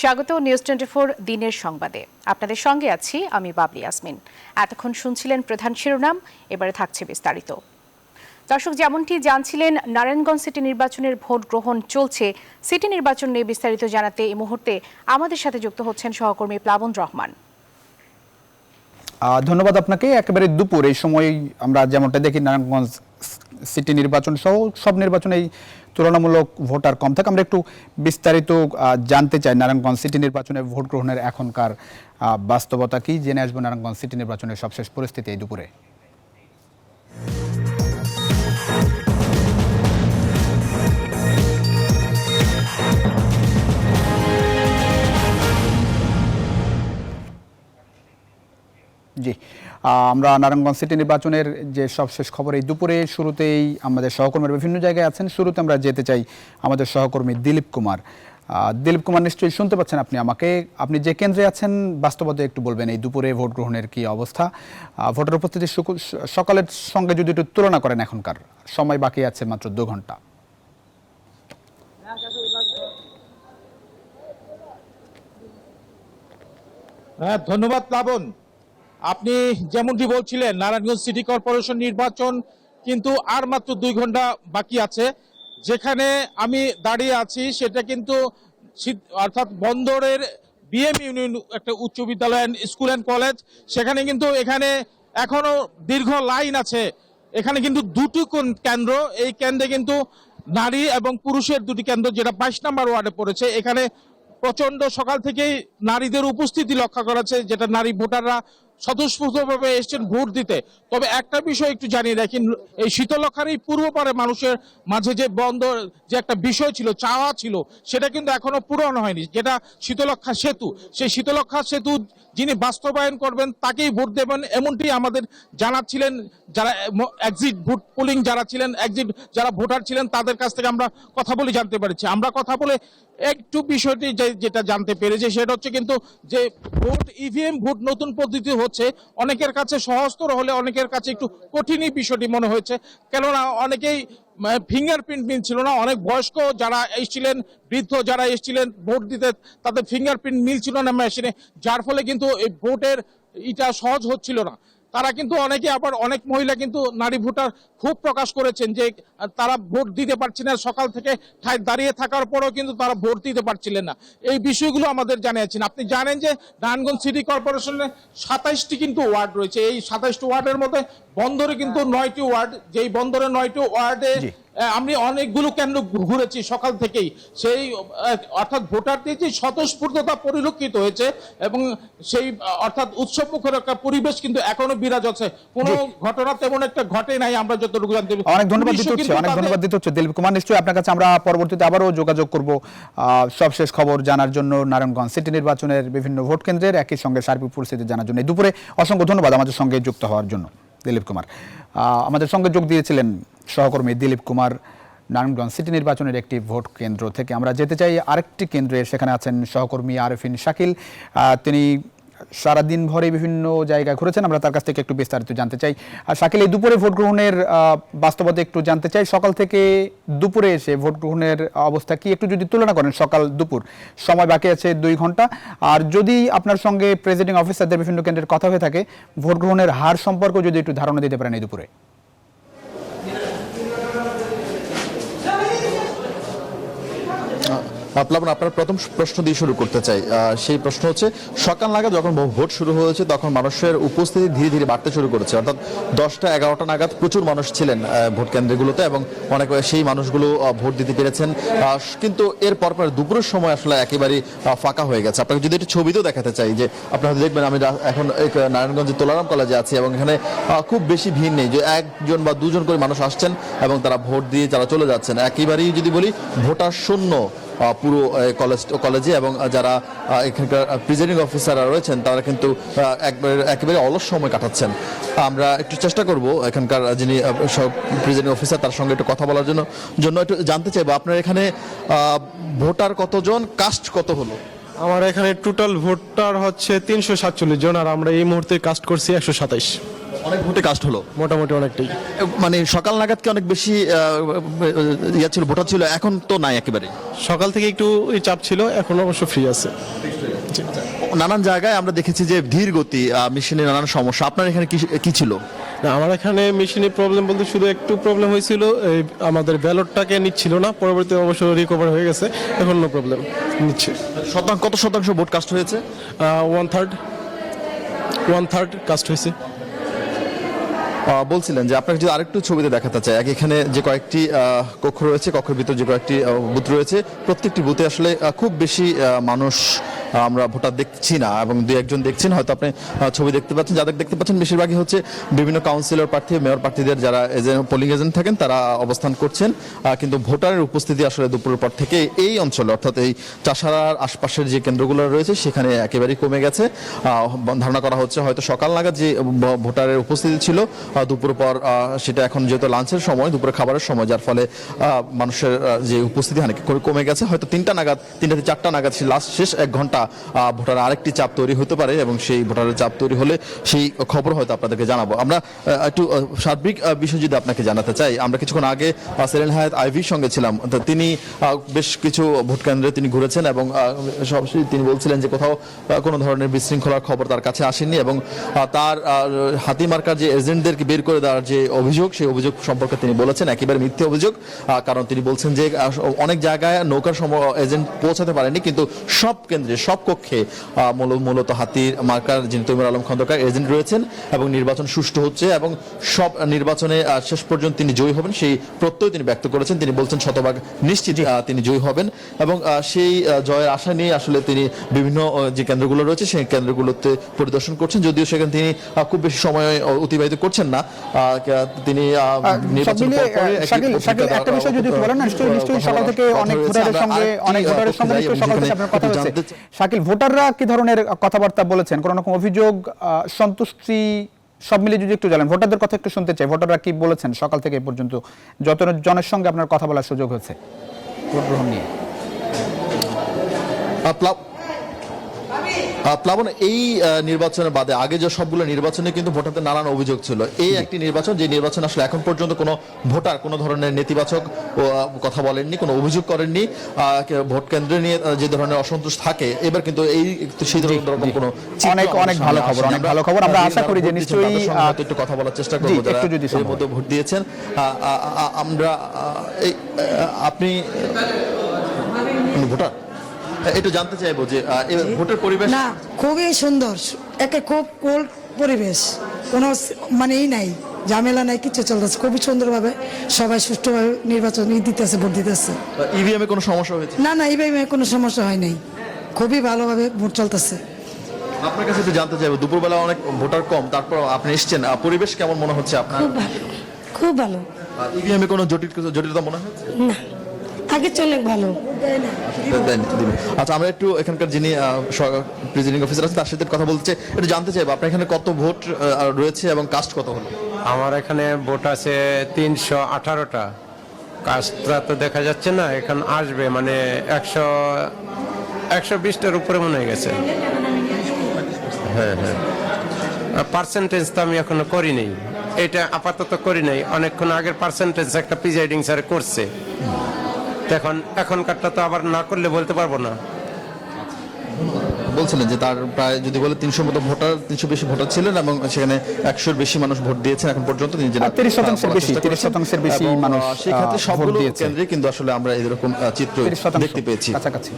স্বাগত নিউজ 24 দিনের সংবাদে। আপনাদের সঙ্গে আছি আমি বাবলি ইয়াসমিন। এতক্ষণ শুনছিলেন প্রধান শিরোনাম, এবারে থাকছে বিস্তারিত। দর্শক, যেমনটি জানছিলেন, নারায়ণগঞ্জ সিটি নির্বাচনের ভোট গ্রহণ চলছে। সিটি নির্বাচন নিয়ে বিস্তারিত জানাতে এই মুহূর্তে আমাদের সাথে যুক্ত হচ্ছেন সহকর্মী প্লাবন রহমান। ধন্যবাদ আপনাকে। একেবারে দুপুর এই সময় আমরা যেমনটা দেখি নারায়ণগঞ্জ সিটি নির্বাচন সহ সব নির্বাচনেই তুলনামূলক ভোটার কম থাকে। আমরা একটু বিস্তারিত জানতে চাই নারায়ণগঞ্জ সিটি নির্বাচনে ভোট গ্রহণের এখনকার বাস্তবতা কি, জেনে আসবো নারায়ণগঞ্জ সিটি নির্বাচনের সবশেষ পরিস্থিতি এই দুপুরে। জি, আমরা নারায়ণগঞ্জ সিটি নির্বাচনের যে সবশেষ খবর এই দুপুরে শুরুতেই আমাদের সহকর্মীরা বিভিন্ন জায়গায় আছেন। শুরুতে আমরা যেতে চাই আমাদের সহকর্মী দিলীপ কুমার। দিলীপ কুমার, নিশ্চয়ই শুনতে পাচ্ছেন আপনি আমাকে। আপনি যে কেন্দ্রে আছেন বাস্তবতা একটু বলবেন এই দুপুরে ভোট গ্রহণের কি অবস্থা, ভোটের উপস্থিতি সকালের সঙ্গে যদি একটু তুলনা করেন, এখনকার সময় বাকি আছে মাত্র 2 ঘন্টা। ধন্যবাদ প্লাবন। আপনি যেমনটি বলছিলেন, নারায়ণগঞ্জ সিটি কর্পোরেশন নির্বাচন কিন্তু আর মাত্র 2 ঘন্টা বাকি আছে। যেখানে আমি দাঁড়িয়ে আছি সেটা কিন্তু অর্থাৎ বন্দরের বিএম ইউনিয়ন একটা উচ্চ বিদ্যালয় স্কুল অ্যান্ড কলেজ। সেখানে কিন্তু এখানে এখনো দীর্ঘ লাইন আছে। এখানে কিন্তু 2টি কেন্দ্র, এই কেন্দ্রে কিন্তু নারী এবং পুরুষের 2টি কেন্দ্র, যেটা 22 নম্বর ওয়ার্ডে পড়েছে। এখানে প্রচন্ড সকাল থেকেই নারীদের উপস্থিতি লক্ষ্য করা যাচ্ছে, যেটা নারী ভোটাররা স্বতঃস্ফূর্তভাবে এসেছেন ভোট দিতে। তবে একটা বিষয় একটু জানিয়ে রাখি, এই শীতলক্ষার এই পূর্ব পারে মানুষের মাঝে যে বন্দর যে একটা বিষয় ছিল, চাওয়া ছিল, সেটা কিন্তু এখনো পূরণ হয়নি, যেটা শীতলক্ষা সেতু। সেই শীতলক্ষা সেতু যিনি বাস্তবায়ন করবেন তাকেই ভোট দেবেন, এমনটি আমাদের জানাচ্ছিলেন যারা এক্সিট ভোট পোলিং যারা ছিলেন, এক্সিট যারা ভোটার ছিলেন, তাদের কাছ থেকে আমরা কথা বলে জানতে পেরেছি। আমরা কথা বলে একটু বিষয়টি যেটা জানতে পেরেছি সেটা হচ্ছে কিন্তু যে ভোট ইভিএম ভোট নতুন পদ্ধতি হচ্ছে, অনেকের কাছে সহজতর হলে অনেকের কাছে একটু কঠিনই বিষয়টি মনে হয়েছে। কেননা অনেকেই ফিঙ্গারপ্রিন্ট মিলছিল না। অনেক বয়স্ক যারা এসেছিলেন, বৃদ্ধ যারা এসেছিলেন ভোট দিতে, তাদের ফিঙ্গারপ্রিন্ট মিলছিল না মেশিনে, যার ফলে কিন্তু এই ভোটের এটা সহজ হচ্ছিল না। তারা কিন্তু অনেকে, আবার অনেক মহিলা কিন্তু নারী ভোটার খুব প্রকাশ করেছেন যে তারা ভোট দিতে পারছেন না, সকাল থেকে ঠায় দাঁড়িয়ে থাকার পরেও কিন্তু তারা ভোট দিতে পারছিলেন না। এই বিষয়গুলো আমাদের জানিয়েছেন। আপনি জানেন যে নারায়ণগঞ্জ সিটি কর্পোরেশনে 27টি কিন্তু ওয়ার্ড রয়েছে। এই 27টি ওয়ার্ডের মধ্যে বন্দরে কিন্তু 9টি ওয়ার্ড, যেই বন্দরে 9টি ওয়ার্ডে আমি অনেকগুলো কেন্দ্র ঘুরেছি সকাল থেকেই। সেই অর্থাৎ ভোটারদের যে স্বতঃস্ফূর্ততা পরিলক্ষিত হয়েছে এবং সেই অর্থাৎ উৎসবমুখর একটা পরিবেশ কিন্তু এখনো বিরাজ আছে। কোনো ঘটনা তেমন একটা ঘটে নাই আমরা যতটুকু জানতে পারি। অনেক ধন্যবাদ দিতে হচ্ছে দিলীপ কুমার। নিশ্চয়ই আপনার কাছে আমরা পরবর্তীতে আবারও যোগাযোগ করব সবশেষ খবর জানার জন্য, নারায়ণগঞ্জ সিটি নির্বাচনের বিভিন্ন ভোট কেন্দ্রের একই সঙ্গে সার্বিক পরিস্থিতি জানার জন্য। দুপুরে অসংখ্য ধন্যবাদ আমাদের সঙ্গে যুক্ত হওয়ার জন্য দিলীপ কুমার। আমাদের সঙ্গে যোগ দিয়েছিলেন সহকর্মী দিলীপ কুমার নারায়ণগঞ্জ সিটি নির্বাচনের একটি ভোট কেন্দ্র থেকে। আমরা যেতে চাই আরেকটি কেন্দ্রে, সেখানে আছেন সহকর্মী আরেফিন শাকিল। তিনি সারাদিন ভরে বিভিন্ন জায়গায় ঘুরেছেন, আমরা তার কাছ থেকে একটু বিস্তারিত জানতে চাই। শাকিল, এই দুপুরে ভোট গ্রহণের বাস্তবতা একটু জানতে চাই। সকাল থেকে দুপুরে এসে ভোট গ্রহণের অবস্থা কি, একটু যদি তুলনা করেন সকাল দুপুর, সময় বাকি আছে 2 ঘন্টা। আর যদি আপনার সঙ্গে প্রেসিডিং অফিসারদের বিভিন্ন কেন্দ্রের কথা হয়ে থাকে, ভোট গ্রহণের হার সম্পর্কে যদি একটু ধারণা দিতে পারেন এই দুপুরে। আপনার প্রথম প্রশ্ন দিয়ে শুরু করতে চাই। সেই প্রশ্ন হচ্ছে, সকাল নাগাদ যখন ভোট শুরু হয়েছে তখন মানুষের উপস্থিতি ধীরে ধীরে বাড়তে শুরু করেছে। অর্থাৎ 10টা 11টা নাগাদ প্রচুর মানুষ ছিলেন ভোট কেন্দ্রগুলোতে এবং অনেক সেই মানুষগুলো ভোট দিতে পেরেছেন। কিন্তু এর পর দুপুরের সময় আসলে একেবারেই ফাঁকা হয়ে গেছে। আপনাকে যদি একটু ছবিতেও দেখাতে চাই, যে আপনারা দেখবেন আমি এখন নারায়ণগঞ্জের তোলারাম কলেজে আছি এবং এখানে খুব বেশি ভিড় নেই, যে 1জন বা 2জন করে মানুষ আসছেন এবং তারা ভোট দিয়ে তারা চলে যাচ্ছেন। একেবারেই যদি বলি ভোটার শূন্য পুরো কলেজে, এবং যারা এখানকার প্রিজাইডিং অফিসাররা রয়েছেন তারা কিন্তু একেবারে অলস সময় কাটাচ্ছেন। আমরা একটু চেষ্টা করব এখানকার যিনি প্রিজাইডিং অফিসার তার সঙ্গে একটু কথা বলার জন্য একটু জানতে চাইবো, আপনার এখানে ভোটার কতজন, কাস্ট কত হলো? আমার এখানে টোটাল ভোটার হচ্ছে 347 জন, আর আমরা এই মুহূর্তে কাস্ট করছি 127। অনেক ভোটে কাস্ট হলো, মোটামুটি অনেকটাই। মানে সকাল নাগাদ কি অনেক বেশি ইয়া ছিল, ভোটার ছিল, এখন তো নাই একেবারে। সকাল থেকে একটু চাপ ছিল, এখন অবশ্য ফ্রি আছে। নানান জায়গায় আমরা দেখেছি যে ধীর গতি, মেশিনের নানান সমস্যা। আপনার এখানে কি ছিল? না, আমার এখানে মেশিনের প্রবলেম বলতে শুধু একটু প্রবলেম হয়েছিল, এই আমাদের ব্যালটটাকে নিচ্ছিল না, পরবর্তীতে অবশ্য রিকভার হয়ে গেছে, এখন নো প্রবলেম নিচ্ছে। কত শতাংশ ভোট কাস্ট হয়েছে? 1/3 কাস্ট হয়েছে। বলছিলেন যে আপনাকে যদি আরেকটু ছবিতে দেখাতে চাই, এখানে যে কয়েকটি কক্ষ রয়েছে, কক্ষের ভিতর যে কয়েকটি বুথ রয়েছে, প্রত্যেকটি বুথে আসলে খুব বেশি মানুষ আমরা ভোটার দেখছি না, এবং দুই একজন দেখছেন, হয়তো আপনি ছবি দেখতে পাচ্ছেন। যাদের দেখতে পাচ্ছেন বেশিরভাগই হচ্ছে বিভিন্ন কাউন্সিলর প্রার্থী, মেয়র প্রার্থীদের যারা পোলিং এজেন্ট থাকেন তারা অবস্থান করছেন, কিন্তু ভোটারের উপস্থিতি আসলে দুপুরের পর থেকে এই অঞ্চলে, অর্থাৎ এই চাষাড়ার আশপাশের যে কেন্দ্রগুলো রয়েছে সেখানে একেবারেই কমে গেছে। ধারণা করা হচ্ছে হয়তো সকাল নাগাদ যে ভোটারের উপস্থিতি ছিল দুপুর পর সেটা এখন যেহেতু লাঞ্চের সময়, দুপুরে খাবারের সময়, যার ফলে মানুষের যে উপস্থিতি অনেক কমে গেছে। হয়তো 3টা থেকে 4টা নাগাদ শেষ 1 ঘন্টা ভোটারের আরেকটি চাপ তৈরি হতে পারে, এবং সেই ভোটারের চাপ তৈরি হলে সেই খবর হয়তো আপনাদেরকে জানাবো। আমরা একটু সার্বিক বিষয় যদি আপনাকে জানাতে চাই, আমরা কিছুক্ষণ আগে সেলিন হায়াত আইভির সঙ্গে ছিলাম। তিনি বেশ কিছু ভোট কেন্দ্রে তিনি ঘুরেছেন, এবং সবশেষে তিনি বলছিলেন যে কোথাও কোনো ধরনের বিশৃঙ্খলার খবর তার কাছে আসেনি, এবং তার হাতি মার্কার যে এজেন্টদেরকে বের করে দেওয়ার যে অভিযোগ, সেই অভিযোগ সম্পর্কে তিনি বলেছেন একেবারে মিথ্যে অভিযোগ। কারণ তিনি বলছেন যে অনেক জায়গায় নৌকার এজেন্ট পৌঁছাতে পারেনি, কিন্তু সব কেন্দ্রে, সব কক্ষে মূলত হাতির মার্কার যিনি তৈমুর আলম খন্দকার এজেন্ট রয়েছেন, এবং নির্বাচন সুষ্ঠু হচ্ছে, এবং সব নির্বাচনে শেষ পর্যন্ত তিনি জয়ী হবেন সেই প্রত্যয় তিনি ব্যক্ত করেছেন। তিনি বলছেন শতভাগ নিশ্চিত তিনি জয়ী হবেন, এবং সেই জয়ের আশা নিয়ে আসলে তিনি বিভিন্ন যে কেন্দ্রগুলো রয়েছে সেই কেন্দ্রগুলোতে পরিদর্শন করছেন, যদিও সেখানে তিনি খুব বেশি সময় অতিবাহিত করছেন না। তিনি একটা বিষয় যদি বলেন, নিশ্চয়ই সকাল থেকে অনেক ভোটারের সঙ্গে সকাল থেকে আপনার কথা হচ্ছে। শাকিল, ভোটাররা কি ধরনের কথাবার্তা বলেছেন, কোন রকম অভিযোগ, সন্তুষ্টি, সব মিলিয়ে যদি একটু জানেন, ভোটারদের কথা একটু শুনতে চাই। ভোটাররা কি বলেছেন সকাল থেকে এই পর্যন্ত, যত জনের সঙ্গে আপনার কথা বলার সুযোগ হয়েছে ভোট গ্রহণ নিয়ে? প্লাবন, এই নির্বাচনের বাদে আগে যে সবগুলো নির্বাচনে কিন্তু ভোটারদের নানান অভিযোগ ছিল। এই একটি নির্বাচন, যে নির্বাচন আসলে এখন পর্যন্ত কোনো ভোটার কোনো ধরনের নেতিবাচক কথা বলেননি, কোনো অভিযোগ করেননি। ভোট কেন্দ্রে নিয়ে যে ধরনের অসন্তোষ থাকে, এবার কিন্তু সেই ধরনের কোনো অনেক ভালো খবর, অনেক ভালো খবর। আমরা আশা করি যে নিশ্চয়ই একটু কথা বলার চেষ্টা করবো যারা এর মধ্যে ভোট দিয়েছেন। আমরা আপনি ভোটার, একটু জানতে চাইবো যে ভোটের পরিবেশ। না, খুবই সুন্দর, খুব কোল্ড পরিবেশ, কোনো মানেই নাই, ঝামেলা নাই, কিছু চলতেছে খুবই সুন্দরভাবে, সবাই সুষ্ঠুভাবে নির্বাচন দিতেছে, ভোট দিতেছে। ইভিএম এ কোনো সমস্যা হয়েছে? না, ইভিএম এ কোনো সমস্যা হয় নাই, খুবই ভালোভাবে ভোট চলতেছে। আপনার কাছে একটু জানতে চাইবো, দুপুরবেলা অনেক ভোটার কম, তারপর আপনি এসেছেন, পরিবেশ কেমন মনে হচ্ছে আপনার? খুব ভালো। ইভিএম এ কোনো জটিলতা মনে হচ্ছে না, আগে চলে ভালো। আচ্ছা, আমরা একটু এখানকার যিনি প্রিজাইডিং অফিসার আছে তার সাথে কথা বলতে একটু জানতে চাইবো, আপনার এখানে কত ভোট রয়েছে এবং কাস্ট কত হলো? আমার এখানে ভোট আছে 318টা, কাস্টটা তো দেখা যাচ্ছে না, এখন আসবে মানে 120টার উপরে মনে হয়ে গেছে। হ্যাঁ, পার্সেন্টেজ তো আমি এখনো করি নাই, এটা আপাতত করি নাই, অনেকক্ষণ আগের পার্সেন্টেজ একটা প্রিজাইডিং স্যার করছে, এখনকারটা তো আবার না করলে বলতে পারবো না। বলছিলেন যে তার প্রায় যদি বলে 300 মতো ভোটার, 300 বেশি ভোটার ছিলেন, এবং সেখানে 100-র বেশি মানুষ ভোট দিয়েছেন এখন পর্যন্ত। 30% বেশি মানুষ সেই ক্ষেত্রে সবগুলো কেন্দ্রে কিন্তু আসলে আমরা এরকম চিত্র দেখতে পেয়েছি। কাছাকাছি।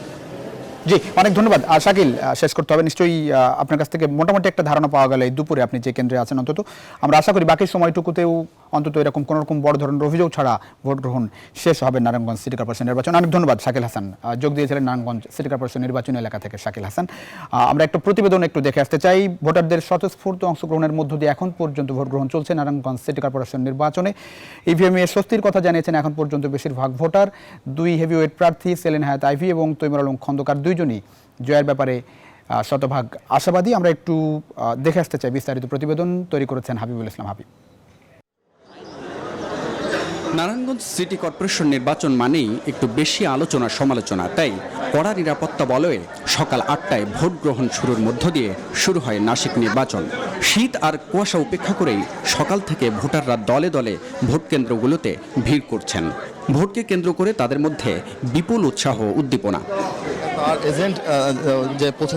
জি, অনেক ধন্যবাদ। শাকিল, শেষ করতে হবে। নিশ্চয়ই আপনার কাছ থেকে মোটামুটি একটা ধারণা পাওয়া গেল এই দুপুরে আপনি যে কেন্দ্রে আছেন। অন্তত আমরা আশা করি বাকি সময়টুকুতেও অন্তত এরকম কোনো রকম বড় ধরনের অভিযোগ ছাড়া ভোট গ্রহণ শেষ হবে নারায়ণগঞ্জ সিটি কর্পোরেশন নির্বাচন। অনেক ধন্যবাদ শাকিল হাসান, যোগ দিয়েছিলেন নারায়ণগঞ্জ সিটি কর্পোরেশন নির্বাচনী এলাকা থেকে শাকিল হাসান। আমরা একটা প্রতিবেদন একটু দেখে আসতে চাই। ভোটারদের স্বতঃস্ফূর্ত অংশগ্রহণের মধ্য দিয়ে এখন পর্যন্ত ভোট গ্রহণ চলছে নারায়ণগঞ্জ সিটি কর্পোরেশন নির্বাচনে। ইভিএম এর স্বস্তির কথা জানিয়েছেন এখন পর্যন্ত বেশিরভাগ ভোটার। 2 হেভিওয়েট প্রার্থী সেলিন হায়াত আইভি এবং তৈমুর আলম খন্দকার দুইজনই জয়ের ব্যাপারে শতভাগ আশাবাদী। আমরা একটু দেখে আসতে চাই বিস্তারিত প্রতিবেদন তৈরি করেছেন হাবিবুল ইসলাম হাবিব। নারায়ণগঞ্জ সিটি কর্পোরেশন নির্বাচন মানেই একটু বেশি আলোচনা সমালোচনা, তাই কড়া নিরাপত্তা বলয়ে সকাল 8টায় ভোট গ্রহণ শুরুর মধ্য দিয়ে শুরু হয় নাসিক নির্বাচন। শীত আর কুয়াশা উপেক্ষা করেই সকাল থেকে ভোটাররা দলে দলে ভোট কেন্দ্রগুলোতে ভিড় করছেন। ভোটকে কেন্দ্র করে তাদের মধ্যে বিপুল উৎসাহ উদ্দীপনা। এজেন্ট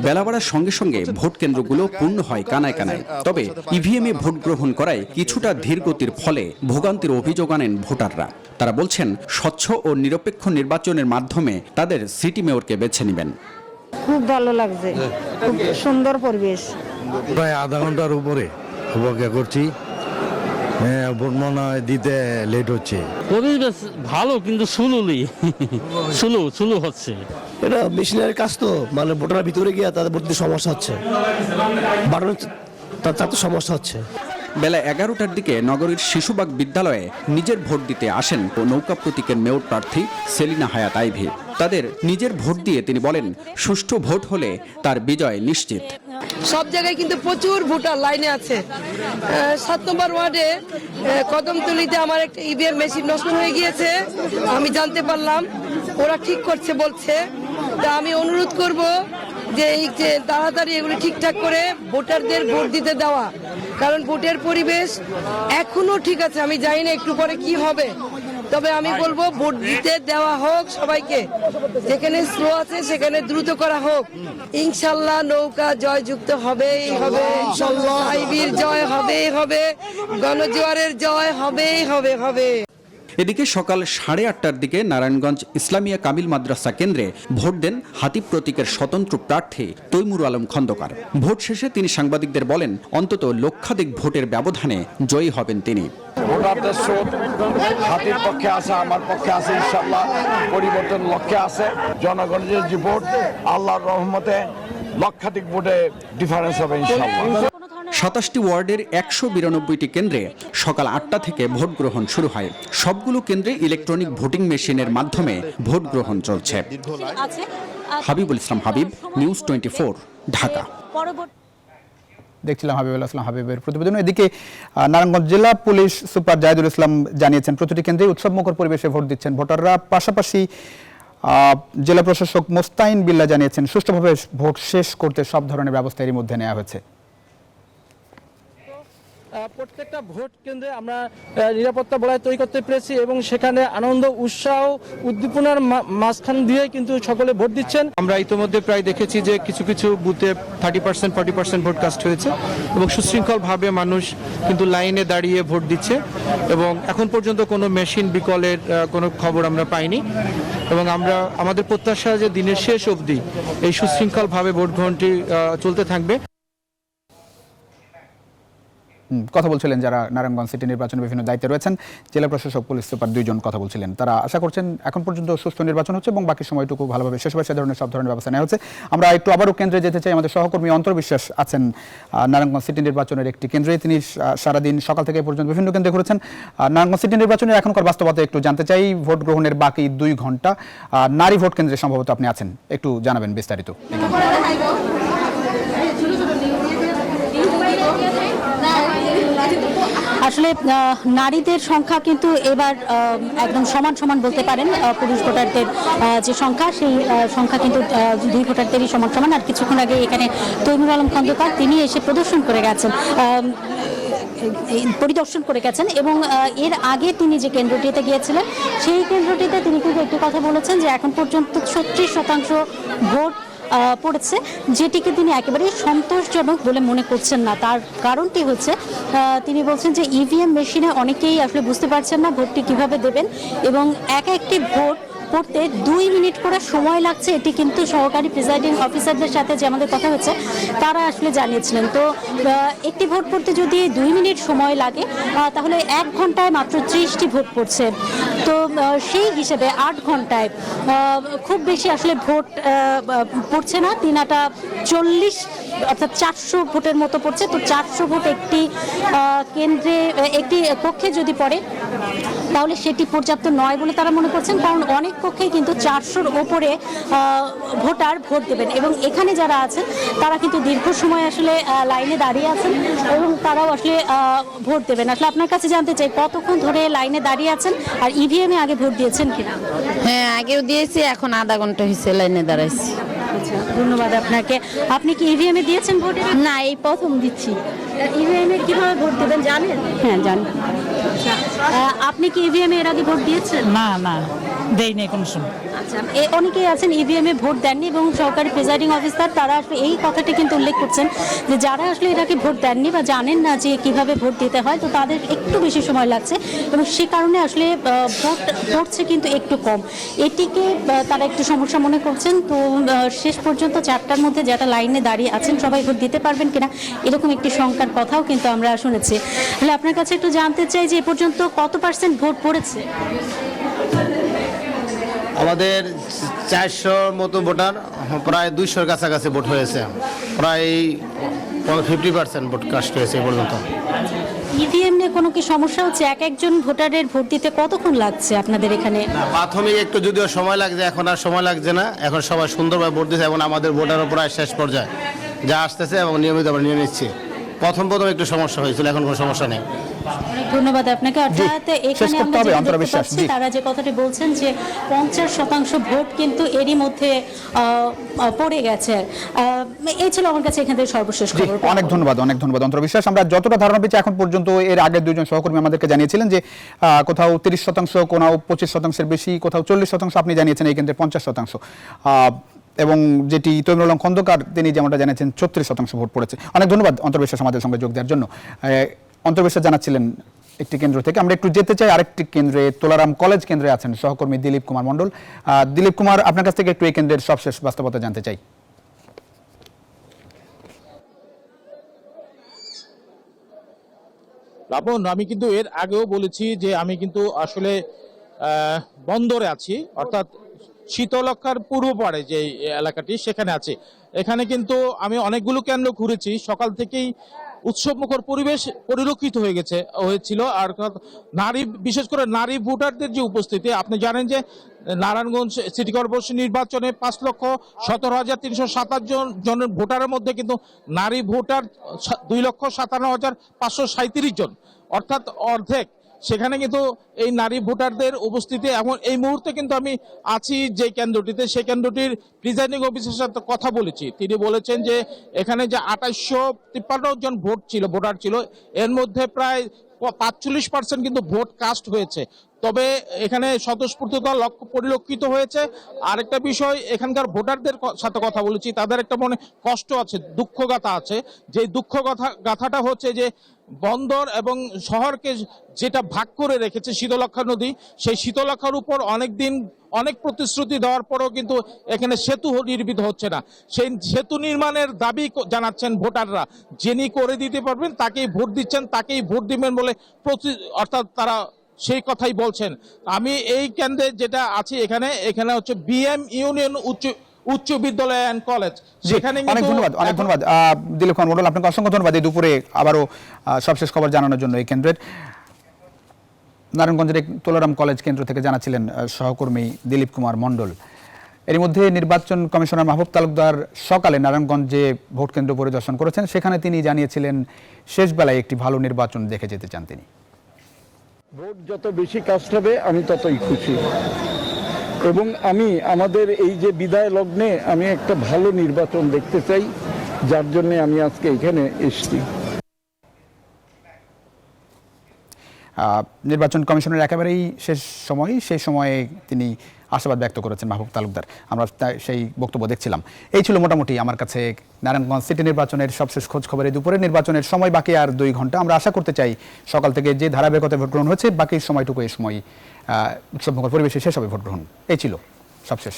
বেলা বাড়ার সঙ্গে সঙ্গে ভোট কেন্দ্রগুলো পূর্ণ হয় কানায় কানায়। তবে ইভিএমে ভোট গ্রহণ করায় কিছুটা ধীর গতির ফলে ভোগান্তির অভিযোগ আনেন ভোটাররা। তারা বলছেন স্বচ্ছ ও নিরপেক্ষ নির্বাচনের মাধ্যমে তাদের সিটি মেয়রকে বেছে নেবেন। খুব ভালো লাগছে, খুব সুন্দর পরিবেশ। প্রায় আধা ঘন্টার উপরে অপেক্ষা করছি, ভোট মনে হয় দিতে লেট হচ্ছে। পরিবেশ ভালো কিন্তু সুলু হচ্ছে। এটা মেশিনের কাজ তো, মানে ভোটার ভিতরে গিয়ে তাদের ভোট দিতে সমস্যা হচ্ছে, বাটন তার তো সমস্যা হচ্ছে। বেলা 11টার দিকে নগরীর শিশুবাগ বিদ্যালয়ে নিজের ভোট দিতে আসেন নৌকা প্রতীকের মেয়র প্রার্থী সেলিনা হায়াত আইভি। তাদের নিজের ভোট দিয়ে তিনি বলেন, সুষ্ঠু ভোট হলে তার বিজয় নিশ্চিত। সব জায়গায় কিন্তু প্রচুর ভোটার লাইনে আছে। 7 নম্বর ওয়ার্ডে কদমতলিতে আমার একটা ইভিএম মেশিন নষ্ট হয়ে গিয়েছে, আমি জানতে পারলাম, ওরা ঠিক করছে বলছে। তা আমি অনুরোধ করব যে এই যে তাড়াতাড়ি এগুলো ঠিকঠাক করে ভোটারদের ভোট দিতে দেওয়া, কারণ ভোটের পরিবেশ এখনো ঠিক আছে। আমি জানি না একটু পরে কি হবে, তবে আমি বলবো ভোট দিতে দেওয়া হোক সবাইকে। যেখানে স্লো আছে সেখানে দ্রুত করা হোক। ইনশাল্লাহ নৌকা জয়যুক্ত হবেই হবে, আইবির জয় হবেই হবে, গণজোয়ারের জয় হবেই হবে। এদিকে সকাল 8:30টার দিকে নারায়ণগঞ্জ ইসলামিয়া কামিল মাদ্রাসা কেন্দ্রে ভোট দেন হাতিব প্রতীকের স্বতন্ত্র প্রার্থী তৈমুর আলম খন্দকার। ভোট শেষে তিনি সাংবাদিকদের বলেন, অন্তত লক্ষাধিক ভোটের ব্যবধানে জয়ী হবেন তিনি। ভোটারদের স্রোত হাতির পক্ষে আছে, আমার পক্ষে আছে, ইনশাল্লাহ পরিবর্তন লক্ষ্যে আছে। জনগণের যে ভোট, আল্লাহর রহমতে লক্ষাধিক ভোটে ডিফারেন্স হবে ইনশাল্লাহ। 27টি ওয়ার্ডের 192টি কেন্দ্রে সকাল 8টা থেকে ভোট গ্রহণ শুরু হয়। সবগুলো কেন্দ্রে ইলেকট্রনিক ভোটিং মেশিনের মাধ্যমে ভোট গ্রহণ চলছে। হাবিবুল ইসলাম হাবিব, নিউজ 24, ঢাকা। দেখছিলাম হাবিবুল ইসলাম হাবিবের প্রতিবেদন। এদিকে নারায়ণগঞ্জ জেলা পুলিশ সুপার জাহিদুল ইসলাম জানিয়েছেন, প্রতিটি কেন্দ্রে উৎসবমুখর পরিবেশে ভোট দিচ্ছেন ভোটাররা। পাশাপাশি জেলা প্রশাসক মোস্তাইন বিল্লাহ জানিয়েছেন, সুষ্ঠুভাবে ভোট শেষ করতে সব ধরনের ব্যবস্থা এরই মধ্যে নেওয়া হয়েছে। প্রত্যেকটা ভোট কেন্দ্রে আমরা নিরাপত্তা বলয় তৈরি করতে পেরেছি এবং সেখানে আনন্দ, উৎসাহ, উদ্দীপনার মাঝখান দিয়ে কিন্তু সকলে ভোট দিচ্ছেন। আমরা ইতিমধ্যে প্রায় দেখেছি যে কিছু কিছু বুথে 30% 40% ভোট কাস্ট হয়েছে এবং সুশৃঙ্খলভাবে মানুষ কিন্তু লাইনে দাঁড়িয়ে ভোট দিচ্ছে এবং এখন পর্যন্ত কোনো মেশিন বিকলের কোনো খবর আমরা পাইনি এবং আমরা আমাদের প্রত্যাশা যে দিনের শেষ অবধি এই সুশৃঙ্খলভাবে ভোট গ্রহণটি চলতে থাকবে। কথা বলছিলেন যারা নারায়ণগঞ্জ সিটি নির্বাচনে বিভিন্ন দায়িত্বে রয়েছেন, জেলা প্রশাসক, পুলিশ সুপার, 2 জন কথা বলছিলেন। তারা আশা করছেন এখন পর্যন্ত সুষ্ঠু নির্বাচন হচ্ছে এবং বাকি সময়টুকু ভালোভাবে শেষ হবে, সে ধরনের সব ধরনের ব্যবস্থা নেওয়া হচ্ছে। আমরা একটু আবারও কেন্দ্রে যেতে চাই। আমাদের সহকর্মী অন্তর বিশ্বাস আছেন নারায়ণগঞ্জ সিটি নির্বাচনের একটি কেন্দ্রে, তিনি সারাদিন সকাল থেকে পর্যন্ত বিভিন্ন কেন্দ্রে ঘুরেছেন। নারায়ণগঞ্জ সিটি নির্বাচনের এখনকার বাস্তবতা একটু জানতে চাই। ভোট গ্রহণের বাকি 2 ঘন্টা, নারী ভোট কেন্দ্রে সম্ভবত আপনি আছেন, একটু জানাবেন বিস্তারিত। আসলে নারীদের সংখ্যা কিন্তু এবার একদম সমান বলতে পারেন। পুরুষ ভোটারদের যে সংখ্যা, সেই সংখ্যা কিন্তু 2 ভোটারদেরই সমান। আর কিছুক্ষণ আগে এখানে তৈমুর আলম খন্দকার তিনি এসে পরিদর্শন করে গেছেন এবং এর আগে তিনি যে কেন্দ্রটিতে গিয়েছিলেন সেই কেন্দ্রটিতে তিনি কিন্তু একটি কথা বলেছেন যে এখন পর্যন্ত 36% ভোট পড়েছে, যেটিকে তিনি একেবারেই সন্তোষজনক বলে মনে করছেন না। তার কারণটি হচ্ছে তিনি বলছেন যে ইভিএম মেশিনে অনেকেই আসলে বুঝতে পারছেন না ভোটটি কিভাবে দেবেন এবং একটি ভোট পড়তে 2 মিনিট করে সময় লাগছে। এটি কিন্তু সহকারী প্রিসাইডিং অফিসারদের সাথে যে আমাদের কথা হচ্ছে তারা আসলে জানিয়েছিলেন। তো একটি ভোট পড়তে যদি 2 মিনিট সময় লাগে তাহলে 1 ঘন্টায় মাত্র 30টি ভোট পড়ছে। তো সেই হিসেবে 8 ঘন্টায় খুব বেশি আসলে ভোট পড়ছে না। 3-8-40 অর্থাৎ 400 ভোটের মতো পড়ছে। তো 400 ভোট একটি কেন্দ্রে, একটি কক্ষে যদি পড়ে তাহলে সেটি পর্যাপ্ত নয় বলে তারা মনে করছেন, কারণ অনেক কক্ষেই কিন্তু 400-র ওপরে ভোটার ভোট দেবেন এবং এখানে যারা আছেন তারা কিন্তু দীর্ঘ সময় আসলে লাইনে দাঁড়িয়ে আছেন এবং তারাও আসলে ভোট দেবেন। আসলে আপনার কাছে জানতে চাই কতক্ষণ ধরে লাইনে দাঁড়িয়ে আছেন আর ইভিএমে আগে ভোট দিয়েছেন কিনা? হ্যাঁ, আগেও দিয়েছি, এখন আধা ঘন্টা হয়েছে লাইনে দাঁড়াইছি। আচ্ছা, ধন্যবাদ আপনাকে। আপনি কি ইভিএম এ দিয়েছেন ভোট? না, এই প্রথম দিচ্ছি। ইভিএম এ কিভাবে ভোট দেবেন জানেন? হ্যাঁ, জানি। আচ্ছা, আপনি কি ইভিএম এর আগে ভোট দিয়েছেন? না না, দেই নাই কোনো সময়। আচ্ছা, অনেকেই আছেন ইভিএম এ ভোট দেননি এবং সরকারি প্রিজাইডিং অফিসার তারা আসলে এই কথাটি কিন্তু উল্লেখ করছেন যে যারা আসলে এর আগে ভোট দেননি বা জানেন না যে কিভাবে ভোট দিতে হয়, তো তাদের একটু বেশি সময় লাগছে এবং সে কারণে আসলে ভোট পড়ছে কিন্তু একটু কম। এটিকে তারা একটু সমস্যা মনে করছেন। তো শেষ পর্যন্ত 4টার মধ্যে যারা লাইনে দাঁড়িয়ে আছেন সবাই ভোট দিতে পারবেন কিনা এরকম একটি শঙ্কার কথাও কিন্তু আমরা শুনেছি। তাহলে আপনার কাছে একটু জানতে চাই যে এ পর্যন্ত কত % ভোট পড়েছে? আমাদের 400 মতো ভোটার, প্রায় 200-র কাছাকাছি ভোট হয়েছে, প্রায় 50% ভোট কাস্ট হয়েছে এ পর্যন্ত। ইভিএম নিয়ে কোনো কি সমস্যা হচ্ছে? একজন ভোটারের ভোট দিতে কতক্ষণ লাগছে আপনাদের এখানে? প্রাথমিক একটু যদিও সময় লাগছে, এখন আর সময় লাগছে না, এখন সবাই সুন্দরভাবে ভোট দিচ্ছে এবং আমাদের ভোটারও প্রায় শেষ পর্যায়ে যা আসতেছে এবং নিয়মিত আমরা নিয়ে নিচ্ছি। প্রথম একটু সমস্যা হয়েছিল, এখন কোনো সমস্যা নেই। অনেক ধন্যবাদ আপনাকে। অর্থাৎ এখানে আমরা যেটা দেখতে পাচ্ছি তারা যে কথাটি বলছেন যে 50% ভোট কিন্তু এরই মধ্যে পড়ে গেছে। এই ছিল আমার কাছে এখান থেকে সর্বশেষ খবর। অনেক ধন্যবাদ অন্তর্বিশ্বাস। আমরা যতটা ধারণা পেয়েছি এখন পর্যন্ত, এর আগের দুইজন সহকর্মী আমাদেরকে জানিয়েছিলেন যে কোথাও 30%, কোথাও 25%-এর বেশি, কোথাও 40%, আপনি জানিয়েছেন এই কেন্দ্রে 50%। এবং যেটি তৈমুর আলম খন্দকার তিনি যেমনটা জানিয়েছেন 36% ভোট পড়েছে। অনেক ধন্যবাদ অন্তর্বিশ্বাস আমাদের সঙ্গে যোগ দেওয়ার জন্য। অন্তর্বিশ্বাস জানাচ্ছিলেন একটি কেন্দ্র থেকে। আমরা একটু যেতে চাই আরেকটি কেন্দ্রে, তোলারাম কলেজ কেন্দ্রে আছেন সহকর্মী দিলীপ কুমার মণ্ডল। দিলীপ কুমার, আপনার কাছ থেকে একটু এই কেন্দ্রের সবশেষ বাস্তবতা জানতে চাই। লাবণ, আমি কিন্তু এর আগেও বলেছি যে আমি কিন্তু আসলে বন্দরে আছি, অর্থাৎ শীতলক্ষার পূর্ব পাড়ে যে এলাকাটি সেখানে আছে। এখানে কিন্তু আমি অনেকগুলো কেন্দ্র ঘুরেছি, সকাল থেকেই উৎসবমুখর পরিবেশ পরিলক্ষিত হয়েছিল। আর নারী, বিশেষ করে নারী ভোটারদের যে উপস্থিতি, আপনি জানেন যে নারায়ণগঞ্জ সিটি কর্পোরেশন নির্বাচনে 5,17,327 জনের ভোটারের মধ্যে কিন্তু নারী ভোটার 2,57,537 জন, অর্থাৎ অর্ধেক। সেখানে কিন্তু এই নারী ভোটারদের উপস্থিতি, এমন এই মুহূর্তে কিন্তু আমি আছি যে কেন্দ্রটিতে, সেই কেন্দ্রটির প্রিজাইডিং অফিসারের সাথে কথা বলেছি। তিনি বলেছেন যে এখানে যে 2853 জন ভোটার ছিল, এর মধ্যে প্রায় 45% কিন্তু ভোট কাস্ট হয়েছে। তবে এখানে স্বতঃস্ফূর্ততা পরিলক্ষিত হয়েছে। আরেকটা বিষয়, এখানকার ভোটারদের সাথে কথা বলেছি, তাদের একটা মনে কষ্ট আছে, দুঃখ গাথা আছে। যে দুঃখ গাথাটা হচ্ছে যে বন্দর এবং শহরকে যেটা ভাগ করে রেখেছে শীতলক্ষা নদী, সেই শীতলক্ষার উপর অনেক প্রতিশ্রুতি দেওয়ার পরেও কিন্তু এখানে সেতু নির্মিত হচ্ছে না। সেই সেতু নির্মাণের দাবি জানাচ্ছেন ভোটাররা। যিনি করে দিতে পারবেন তাকেই ভোট দিচ্ছেন, তাকেই ভোট দিবেন বলে অর্থাৎ তারা সেই কথাই বলছেন। আমি এই কেন্দ্রে যেটা আছি, এখানে হচ্ছে বিএম ইউনিয়ন উচ্চ বিদ্যালয় অ্যান্ড কলেজ, সেখানে অনেক ধন্যবাদ দিলীপ কুমার মণ্ডল, আপনাকে অসংখ্য ধন্যবাদ এই দুপুরে আবারও সবশেষ খবর জানানোর জন্য। এই কেন্দ্রের নারায়ণগঞ্জের তোলারাম কলেজ কেন্দ্র থেকে জানাচ্ছিলেন সহকর্মী দিলীপ কুমার মণ্ডল। এর মধ্যে নির্বাচন কমিশনার মাহবুব তালুকদার সকালে নারায়ণগঞ্জে ভোট কেন্দ্র পরিদর্শন করেছেন। সেখানে তিনি জানিয়েছিলেন শেষ বেলায় একটি ভালো নির্বাচন দেখে যেতে চান তিনি। ভোট যত বেশি কাস্ট হবে আমি ততই খুশি, এবং আমি আমাদের এই যে বিদায় লগ্নে আমি একটা ভালো নির্বাচন দেখতে চাই, যার জন্য আমি আজকে এখানে এসেছি। নির্বাচন কমিশনের একেবারেই সেই সময়ে তিনি আশাবাদ ব্যক্ত করেছেন মাহবুব তালুকদার। আমরা সেই বক্তব্য দেখছিলাম। এই ছিল মোটামুটি আমার কাছে নারায়ণগঞ্জ সিটি নির্বাচনের সবশেষ খোঁজ খবর। দুপুরে নির্বাচনের সময় বাকি আর 2 ঘন্টা। আমরা আশা করতে চাই সকাল থেকে যে ধারাবাহিকতায় ভোট গ্রহণ হয়েছে, বাকি সময়টুকু এই সময় উৎসবমুখর পরিবেশে শেষ হবে ভোট গ্রহণ। এই ছিল সবশেষ।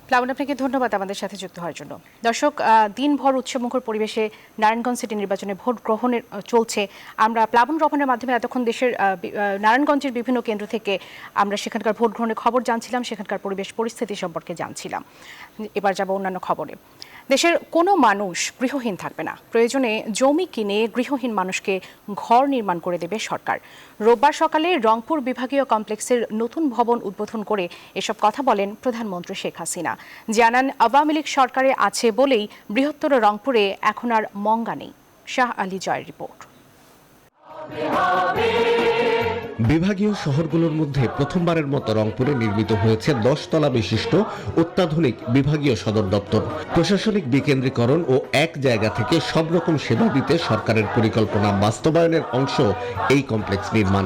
প্লাবন, আপনাকে ধন্যবাদ আমাদের সাথে যুক্ত হওয়ার জন্য। দর্শক, দিনভর উৎসবমুখর পরিবেশে নারায়ণগঞ্জ সিটি নির্বাচনে ভোট গ্রহণের চলছে। আমরা প্লাবন রহমানের মাধ্যমে এতক্ষণ দেশের নারায়ণগঞ্জের বিভিন্ন কেন্দ্র থেকে আমরা সেখানকার ভোট গ্রহণের খবর জানছিলাম, সেখানকার পরিবেশ পরিস্থিতি সম্পর্কে জানছিলাম। এবার যাব অন্যান্য খবরে। দেশের কোনো মানুষ গৃহহীন থাকবে না। প্রয়োজনে জমি কিনে গৃহহীন মানুষকে ঘর নির্মাণ করে দেবে সরকার। রোববার সকালে রংপুর বিভাগীয় কমপ্লেক্সের নতুন ভবন উদ্বোধন করে এসব কথা বলেন প্রধানমন্ত্রী শেখ হাসিনা। জানান, আওয়ামী লীগ সরকারে আছে বলেই বৃহত্তর রংপুরে এখন আর মঙ্গা নেই। শাহ আলী জয়ের রিপোর্ট। বিভাগীয় শহরগুলোর মধ্যে প্রথমবারের মতো রংপুরে নির্মিত হয়েছে 10 তলা বিশিষ্ট অত্যাধুনিক বিভাগীয় সদর দপ্তর। প্রশাসনিক বিকেন্দ্রীকরণ ও এক জায়গা থেকে সব রকম সেবা দিতে সরকারের পরিকল্পনা বাস্তবায়নের অংশ এই কমপ্লেক্স নির্মাণ।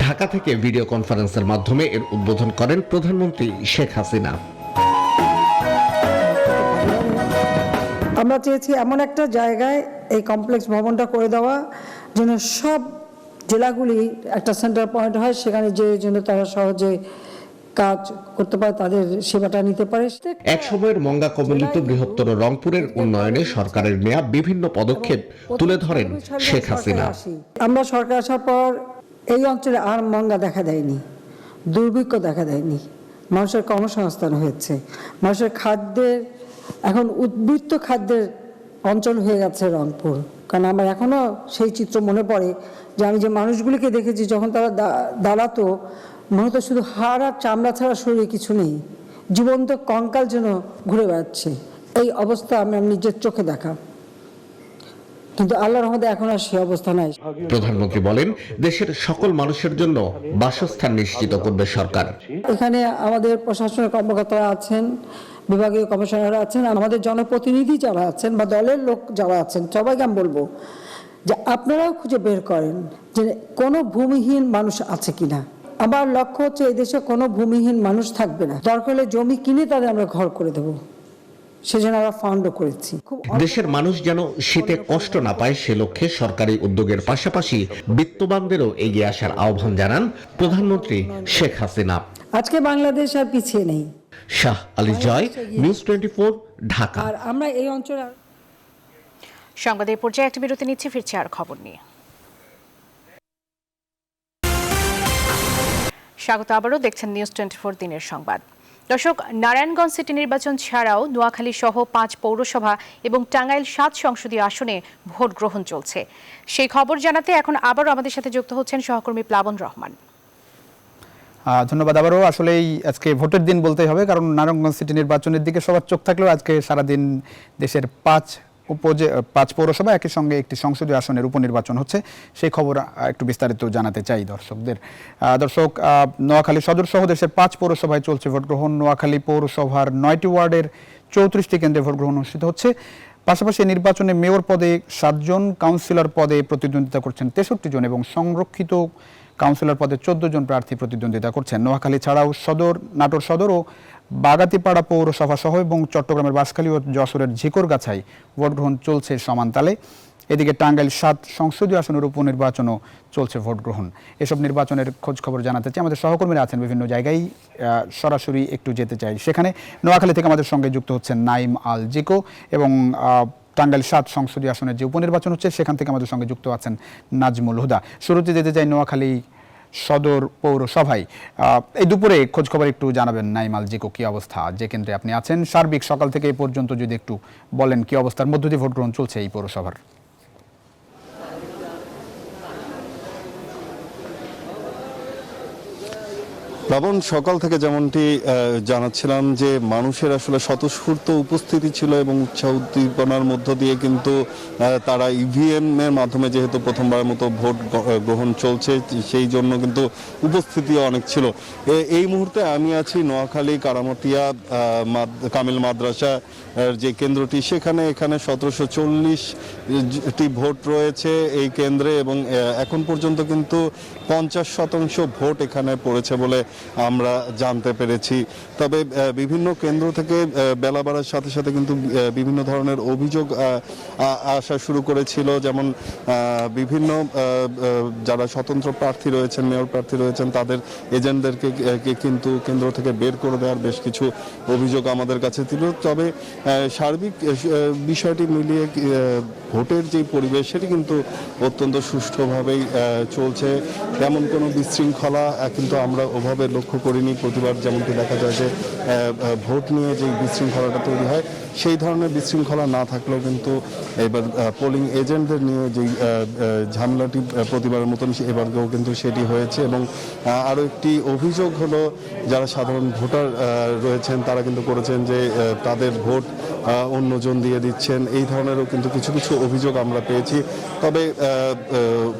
ঢাকা থেকে ভিডিও কনফারেন্সের মাধ্যমে এর উদ্বোধন করেন প্রধানমন্ত্রী শেখ হাসিনা। আমরা চেয়েছি এমন একটা জায়গায় এই কমপ্লেক্স ভবনটা করে দেওয়া যেন সব জেলাগুলি একটা সেন্টার পয়েন্ট হয়, সেখানে যে জন্য তারা সহজে কাজ করতে পারে, তাদের সেবাটা নিতে পারে। এক সময়ের মঙ্গা কবলিত বৃহত্তর রংপুরের উন্নয়নে সরকারের নেয়া বিভিন্ন পদক্ষেপ তুলে ধরেন শেখ হাসিনা। আমরা সরকার আসার পর এই অঞ্চলে আর মঙ্গা দেখা দেয়নি, দুর্ভিক্ষ দেখা দেয়নি, মানুষের কর্মসংস্থান হয়েছে, মানুষের খাদ্যের এখন উদ্বৃত্ত খাদ্যের অঞ্চল হয়ে গেছে রংপুর। কারণ আমার এখনো সেই চিত্র মনে পড়ে যে আমি যে মানুষগুলিকে দেখেছি যখন তারা দাঁড়াতো, মনে হতো শুধু হাড় আর চামড়া ছাড়া শরীরে কিছু নেই, জীবন্ত কঙ্কাল যেন ঘুরে বেড়াচ্ছে। এই অবস্থা আমি নিজের চোখে দেখা, কিন্তু আল্লাহর রহমতে এখন আর সেই অবস্থা নাই। প্রধানমন্ত্রী বলেন, দেশের সকল মানুষের জন্য বাসস্থান নিশ্চিত করবে সরকার। এখানে আমাদের প্রশাসনের কর্মকর্তারা আছেন, বিভাগীয় কমিশনাররা আছেন, আমাদের জনপ্রতিনিধি যারা আছেন বা দলের লোক যারা আছেন, সবাইকে আমি বলবো যে আপনারাও খুঁজে বের করেন যে কোনো ভূমিহীন মানুষ আছে কিনা। আমার লক্ষ্য হচ্ছে এই দেশে কোনো ভূমিহীন মানুষ থাকবে না। দরকার হলে জমি কিনে তাদের আমরা ঘর করে দেবো, সেজন্য আমরা ফান্ডও করেছি। দেশের মানুষ যেন শীতে কষ্ট না পায় সে লক্ষ্যে সরকারি উদ্যোগের পাশাপাশি বিত্তবানদেরও এগিয়ে আসার আহ্বান জানান প্রধানমন্ত্রী শেখ হাসিনা। আজকে বাংলাদেশ আর পিছিয়ে নেই। শাহ আলী জয়, নিউজ 24, ঢাকা। আর আমরা এই অঞ্চলে সংবাদের পর্যায়ে একটা বিরতি নিচ্ছি, ফিরছি আর খবর নিয়ে। স্বাগত আবারও, দেখছেন নিউজ 24 দিনের সংবাদ। দর্শক, নারায়ণগঞ্জ সিটি নির্বাচন ছাড়াও নোয়াখালী সহ 5 পৌরসভা এবং টাঙ্গাইল 7 সংসদীয় আসনে ভোট গ্রহণ চলছে। সেই খবর জানাতে এখন আবারও আমাদের সাথে যুক্ত হচ্ছেন সহকর্মী প্লাবন রহমান। ধন্যবাদ। আবারও আসলেই আজকে ভোটের দিন বলতেই হবে, কারণ নারায়ণগঞ্জ সিটি নির্বাচনের দিকে সবার চোখ থাকলেও আজকে সারাদিন দেশের 5 পৌরসভা একই সঙ্গে একটি সংসদীয় আসনের উপনির্বাচন হচ্ছে। সেই খবর একটু বিস্তারিত জানাতে চাই দর্শকদের। দর্শক, নোয়াখালী সদর সহ দেশের 5 পৌরসভায় চলছে ভোট গ্রহণ। নোয়াখালী পৌরসভার 9টি ওয়ার্ডের 34টি কেন্দ্রে ভোট গ্রহণ অনুষ্ঠিত হচ্ছে। পাশাপাশি নির্বাচনে মেয়র পদে 7 জন, কাউন্সিলর পদে প্রতিদ্বন্দ্বিতা করছেন 63 জন এবং সংরক্ষিত কাউন্সিলর পদে 14 জন প্রার্থী প্রতিদ্বন্দ্বিতা করছেন। নোয়াখালী ছাড়াও সদর, নাটোর সদর ও বাগাতিপাড়া পৌরসভা সহ এবং চট্টগ্রামের বাঁশখালী ও যশোরের ঝিকরগাছায় ভোট গ্রহণ চলছে সমান তালে। এদিকে টাঙ্গাইল 7 সংসদীয় আসনের উপনির্বাচনও চলছে ভোট গ্রহণ। এসব নির্বাচনের খোঁজ খবর জানাতে চাই, আমাদের সহকর্মীরা আছেন বিভিন্ন জায়গায়, সরাসরি একটু যেতে চাই সেখানে। নোয়াখালী থেকে আমাদের সঙ্গে যুক্ত হচ্ছেন নাইম আল জিকো এবং টাঙ্গাইল 7 সংসদীয় আসনের যে উপনির্বাচন হচ্ছে সেখান থেকে আমাদের সঙ্গে যুক্ত আছেন নাজমুল হুদা। শুরুতে যেতে চাই নোয়াখালী সদর পৌরসভায়। এই দুপুরে খোঁজ খবর একটু জানাবেন নাইম আল জিকো, কি অবস্থা যে কেন্দ্রে আপনি আছেন? সার্বিক সকাল থেকে এই পর্যন্ত যদি একটু বলেন কি অবস্থার মধ্য দিয়ে ভোট গ্রহণ চলছে এই পৌরসভার? প্লাবন, সকাল থেকে যেমনটি জানাচ্ছিলাম যে মানুষের আসলে স্বতঃস্ফূর্ত উপস্থিতি ছিল এবং উৎসাহ উদ্দীপনার মধ্য দিয়ে কিন্তু তারা ইভিএম এর মাধ্যমে, যেহেতু প্রথমবারের মতো ভোট গ্রহণ চলছে, সেই জন্য কিন্তু উপস্থিতি অনেক ছিল। এই মুহূর্তে আমি আছি নোয়াখালী কারামতিয়া কামিল মাদ্রাসা যে কেন্দ্রটি, এখানে 1740টি ভোট রয়েছে এই কেন্দ্রে এবং এখন পর্যন্ত কিন্তু 50% ভোট এখানে পড়েছে বলে আমরা জানতে পেরেছি। তবে বিভিন্ন কেন্দ্র থেকে বেলা বাড়ার সাথে সাথে কিন্তু বিভিন্ন ধরনের অভিযোগ আসা শুরু করেছিল, যেমন বিভিন্ন যারা স্বতন্ত্র প্রার্থী রয়েছেন, মেয়র প্রার্থী রয়েছেন, তাদের এজেন্টদেরকে কিন্তু কেন্দ্র থেকে বের করে দেওয়ার বেশ কিছু অভিযোগ আমাদের কাছে ছিল। তবে সার্বিক বিষয়টি মিলিয়ে ভোটের যে পরিবেশ সেটি কিন্তু অত্যন্ত সুষ্ঠুভাবেই চলছে। তেমন কোনো বিশৃঙ্খলা কিন্তু আমরা ওভাবে লক্ষ্য করিনি। প্রতিবার যেমনটি দেখা যায় যে ভোট নিয়ে যে বিশৃঙ্খলাটা তৈরি হয়, সেই ধরনের বিশৃঙ্খলা না থাকলেও কিন্তু এবার পোলিং এজেন্টদের নিয়ে যেই ঝামেলাটি প্রতিবারের মতন এবারও কিন্তু সেটি হয়েছে। এবং আরও একটি অভিযোগ হলো, যারা সাধারণ ভোটার রয়েছেন তারা কিন্তু করেছেন যে তাদের ভোট অন্যজন দিয়ে দিচ্ছেন, এই ধরনেরও কিন্তু কিছু কিছু অভিযোগ আমরা পেয়েছি। তবে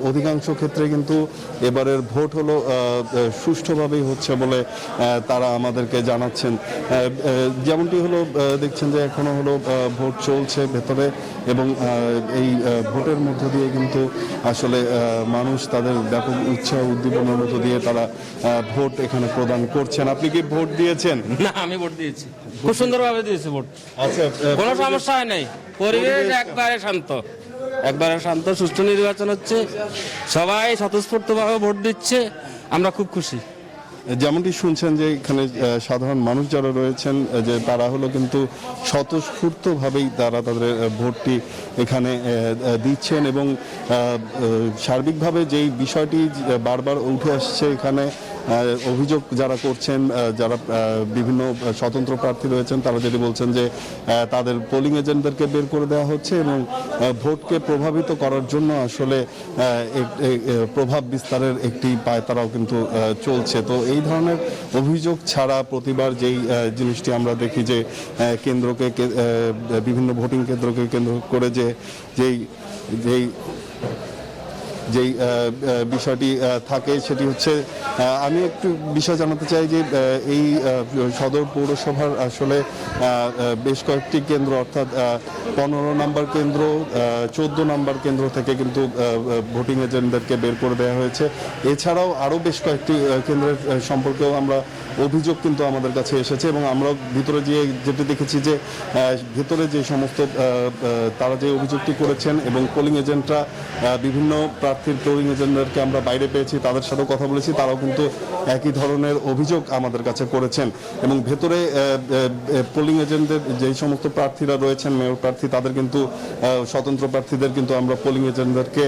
অধিকাংশ ক্ষেত্রে কিন্তু এবারের ভোট হলো সুষ্ঠুভাবেই হচ্ছে বলে তারা আমাদেরকে জানাচ্ছেন। যেমনটি হলো দেখছেন যে এখনো হলো ভোট চলছে ভেতরে, এবং এই ভোটের মধ্য দিয়ে কিন্তু আসলে মানুষ তাদের ব্যাপক উৎসাহ উদ্দীপনার মধ্য দিয়ে তারা ভোট এখানে প্রদান করছেন। আপনি কি ভোট দিয়েছেন? না, আমি ভোট দিয়েছি, খুব সুন্দরভাবে দিয়েছি ভোট। আচ্ছা, কোনো সমস্যা হয় নাই, পরিবেশ একবারে শান্ত সুষ্ঠু নির্বাচন হচ্ছে, সবাই স্বতঃস্ফূর্তভাবে ভোট দিচ্ছে, আমরা খুব খুশি। যেমনটি শুনছেন যে এখানে সাধারণ মানুষ যারা রয়েছেন যে তারা হলো কিন্তু স্বতঃস্ফূর্তভাবেই তারা তাদের ভোটটি এখানে দিচ্ছেন, এবং সার্বিকভাবে যেই বিষয়টি বারবার উঠে আসছে এখানে অভিযোগ যারা করছেন, যারা বিভিন্ন স্বতন্ত্র প্রার্থী রয়েছেন, তারা যেটি বলছেন যে তাদের পোলিং এজেন্টদেরকে বের করে দেওয়া হচ্ছে এবং ভোটকে প্রভাবিত করার জন্য আসলে প্রভাব বিস্তারের একটি পায়তারাও কিন্তু চলছে। তো এই ধরনের অভিযোগ ছাড়া প্রতিবার যেই জিনিসটি আমরা দেখি যে কেন্দ্রকে বিভিন্ন ভোটিং কেন্দ্রকে কেন্দ্র করে যেই বিষয়টি থাকে সেটি হচ্ছে, আমি একটু বিষয় জানাতে চাই যে এই সদর পৌরসভার আসলে বেশ কয়েকটি কেন্দ্র, অর্থাৎ 15 নম্বর কেন্দ্র, 14 নম্বর কেন্দ্র থেকে কিন্তু ভোটিং এজেন্টদেরকে বের করে দেওয়া হয়েছে। এছাড়াও আরও বেশ কয়েকটি কেন্দ্রের সম্পর্কেও আমরা অভিযোগ কিন্তু আমাদের কাছে এসেছে, এবং আমরা ভিতরে গিয়ে যেটি দেখেছি যে ভিতরে যে সমস্ত তারা যে অভিযোগটি করেছেন, এবং পোলিং এজেন্টরা বিভিন্ন প্রার্থীর পোলিং এজেন্টদেরকে আমরা বাইরে পেয়েছি, তাদের সাথেও কথা বলেছি, তারাও কিন্তু একই ধরনের অভিযোগ আমাদের কাছে করেছেন। এবং ভেতরে পোলিং এজেন্টদের যেই সমস্ত প্রার্থীরা রয়েছেন, মেয়র প্রার্থী, তাদের কিন্তু স্বতন্ত্র প্রার্থীদের কিন্তু আমরা পোলিং এজেন্টদেরকে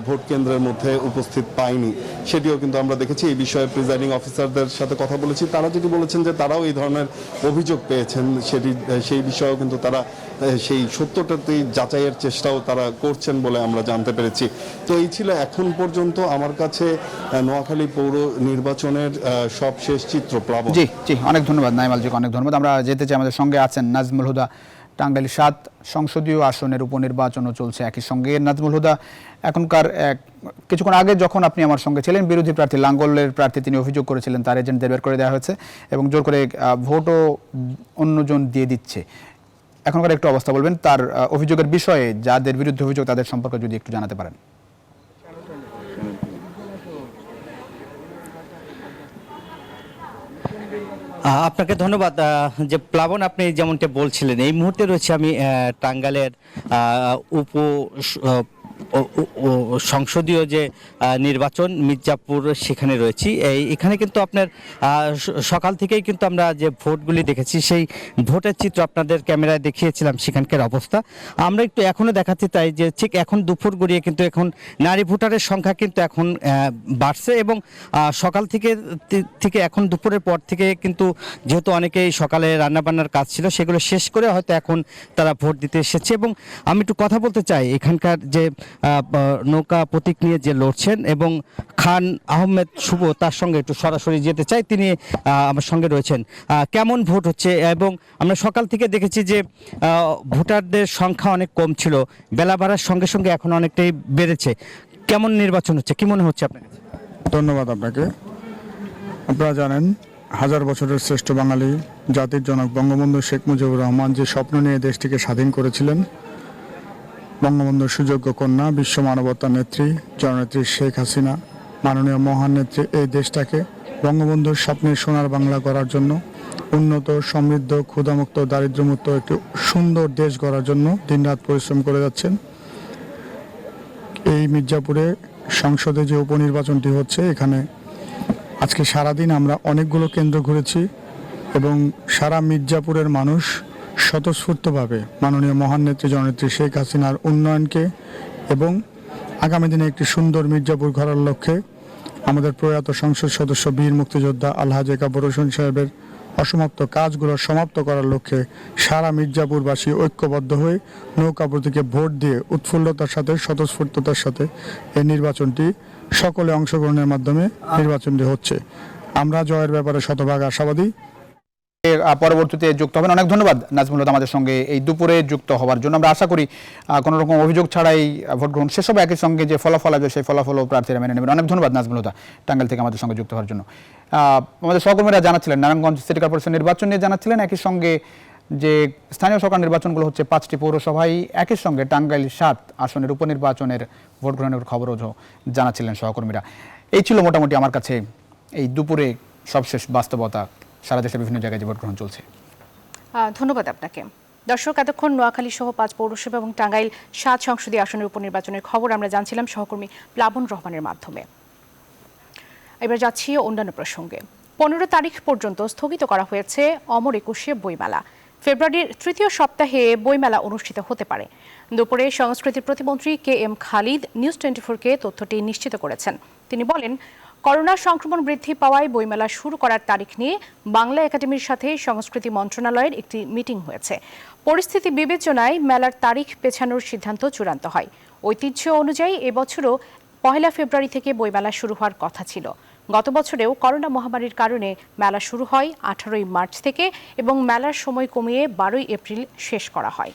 ভোট কেন্দ্রের মধ্যে উপস্থিত পাইনি, সেটিও কিন্তু আমরা দেখেছি। এই বিষয়ে প্রিজাইডিং অফিসারদের সাথে কথা বলেছি, তারা যেটি বলেছেন যে তারাও এই ধরনের অভিযোগ পেয়েছেন, সেই বিষয়েও কিন্তু তারা সেই সত্যটাতে যাচাইয়ের চেষ্টাও তারা করছেন বলে আমরা জানতে পেরেছি। তো এই ছিল এখন পর্যন্ত আমার কাছে নোয়াখালী পৌর নির্বাচনের সবশেষ চিত্র। প্লাবন, জি জি, অনেক ধন্যবাদ নাইমালজি, অনেক ধন্যবাদ। আমরা যেতে চাই, আমাদের সঙ্গে আছেন নাজমুল হুদা। টাঙ্গাইল 7 সংসদীয় আসনের উপনির্বাচনও চলছে একই সঙ্গে। নাজমুল হুদা, এখনকার কিছুক্ষণ আগে যখন আপনি আমার সঙ্গে ছিলেন, বিরোধী প্রার্থী লাঙ্গলের প্রার্থী তিনি অভিযোগ করেছিলেন তার এজেন্টদের বের করে দেওয়া হয়েছে এবং জোর করে ভোটও অন্যজন দিয়ে দিচ্ছে। এখনকার একটু অবস্থা বলবেন, তার অভিযোগের বিষয়ে, যাদের বিরুদ্ধে অভিযোগ তাদের সম্পর্কে যদি একটু জানাতে পারেন। আপনাকে ধন্যবাদ। যে প্লাবন, আপনি যেমনটা বলছিলেন, এই মুহূর্তে রয়েছে আমি টাঙ্গাইলের সংসদীয় যে নির্বাচন মির্জাপুর, সেখানে রয়েছি। এখানে কিন্তু আপনার সকাল থেকেই কিন্তু আমরা যে ভোটগুলি দেখেছি, সেই ভোটের চিত্র আপনাদের ক্যামেরায় দেখিয়েছিলাম সেখানকার অবস্থা। আমরা একটু এখনও দেখাচ্ছি, তাই যে ঠিক এখন দুপুর গড়িয়ে কিন্তু এখন নারী ভোটারের সংখ্যা কিন্তু এখন বাড়ছে, এবং সকাল থেকে এখন দুপুরের পর থেকে কিন্তু যেহেতু অনেকেই সকালে রান্নাবান্নার কাজ ছিল, সেগুলো শেষ করে হয়তো এখন তারা ভোট দিতে এসেছে। এবং আমি একটু কথা বলতে চাই এখানকার যে নৌকা প্রতীক নিয়ে যে লড়ছেন এবং খান আহমেদ শুভ, তার সঙ্গে একটু সরাসরি যেতে চাই। তিনি আমার সঙ্গে রয়েছেন। কেমন ভোট হচ্ছে? এবং আমরা সকাল থেকে দেখেছি যে ভোটারদের সংখ্যা অনেক কম ছিল, বেলা বাড়ার সঙ্গে সঙ্গে এখন অনেকটাই বেড়েছে। কেমন নির্বাচন হচ্ছে, কি মনে হচ্ছে আপনার কাছে? ধন্যবাদ আপনাকে। আপনারা জানেন, হাজার বছরের শ্রেষ্ঠ বাঙালি জাতির জনক বঙ্গবন্ধু শেখ মুজিবুর রহমান যে স্বপ্ন নিয়ে দেশটিকে স্বাধীন করেছিলেন, বঙ্গবন্ধুর সুযোগ্য কন্যা, বিশ্ব মানবতার নেত্রী জননেত্রী শেখ হাসিনা, মাননীয় মহান নেত্রী, এই দেশটাকে বঙ্গবন্ধুর স্বপ্নের সোনার বাংলা করার জন্য, উন্নত, সমৃদ্ধ, ক্ষুধামুক্ত, দারিদ্র্যমুক্ত একটি সুন্দর দেশ গড়ার জন্য দিনরাত পরিশ্রম করে যাচ্ছেন। এই মির্জাপুরে সংসদে যে উপনির্বাচনটি হচ্ছে, এখানে আজকে সারাদিন আমরা অনেকগুলো কেন্দ্র ঘুরেছি এবং সারা মির্জাপুরের মানুষ স্বতঃস্ফূর্তভাবে মাননীয় মহান নেত্রী জননেত্রী শেখ হাসিনার উন্নয়নকে এবং আগামী দিনে একটি সুন্দর মির্জাপুর গড়ার লক্ষ্যে আমাদের প্রয়াত সংসদ সদস্য বীর মুক্তিযোদ্ধা আলহাজ কাবর হোসেন সাহেবের অসমাপ্ত কাজগুলো সমাপ্ত করার লক্ষ্যে সারা মির্জাপুরবাসী ঐক্যবদ্ধ হয়ে নৌকা প্রতীকে ভোট দিয়ে উৎফুল্লতার সাথে, স্বতঃস্ফূর্ততার সাথে এই নির্বাচনটি সকলে অংশগ্রহণের মাধ্যমে নির্বাচনটি হচ্ছে। আমরা জয়ের ব্যাপারে শতভাগ আশাবাদী। পরবর্তীতে যুক্ত হবেন। অনেক ধন্যবাদ নাজমুল হুদা আমাদের সঙ্গে এই দুপুরে যুক্ত হওয়ার জন্য। আমরা আশা করি কোনো রকম অভিযোগ ছাড়াই ভোট গ্রহণ শেষ হবে, একই সঙ্গে যে ফলাফল আসবে সেই ফলাফলও প্রার্থীরা মেনে নেবেন। অনেক ধন্যবাদ নাজমুল হুদা টাঙ্গাইল থেকে আমাদের সঙ্গে যুক্ত হওয়ার জন্য। আমাদের সহকর্মীরা জানাচ্ছিলেন নারায়ণগঞ্জ সিটি কর্পোরেশন নির্বাচন নিয়ে জানাচ্ছিলেন, একই সঙ্গে যে স্থানীয় সরকার নির্বাচনগুলো হচ্ছে 5টি পৌরসভায়, একই সঙ্গে টাঙ্গাইল 7 আসনের উপনির্বাচনের ভোট গ্রহণের খবরও জানাচ্ছিলেন সহকর্মীরা। এই ছিল মোটামুটি আমার কাছে এই দুপুরে সবশেষ বাস্তবতা, সারা দেশের বিভিন্ন জায়গায় যে ভোট গ্রহণ চলছে। ধন্যবাদ আপনাকে। দর্শক, এতক্ষণ নোয়াখালী সহ 5 পৌরসভা এবং টাঙ্গাইল 7 সংসদীয় আসনের উপনির্বাচনের খবর আমরা জানছিলাম সহকর্মী প্লাবন রহমানের মাধ্যমে। এবার যাচ্ছি অন্যান্য প্রসঙ্গে। 15 তারিখ পর্যন্ত স্থগিত করা হয়েছে অমর একুশে বইমেলা। ফেব্রুয়ারির তৃতীয় সপ্তাহে বইমেলা অনুষ্ঠিত হতে পারে। দুপুরে সংস্কৃতি প্রতিমন্ত্রী KM খালিদ নিউজ 24-কে তথ্যটি নিশ্চিত করেছেন। তিনি বলেন, করোনা সংক্রমণ বৃদ্ধি পাওয়ায় বইমেলা শুরু করার তারিখ নিয়ে বাংলা একাডেমির সাথে সংস্কৃতি মন্ত্রণালয়ের একটি মিটিং হয়েছে। পরিস্থিতি বিবেচনায় মেলার তারিখ পেছানোর সিদ্ধান্ত চূড়ান্ত হয়। ঐতিহ্য অনুযায়ী এবছরও 1 ফেব্রুয়ারি থেকে বইমেলা শুরু হওয়ার কথা ছিল। গত বছরেও করোনা মহামারীর কারণে মেলা শুরু হয় 18 মার্চ থেকে এবং মেলার সময় কমিয়ে 12 এপ্রিল শেষ করা হয়।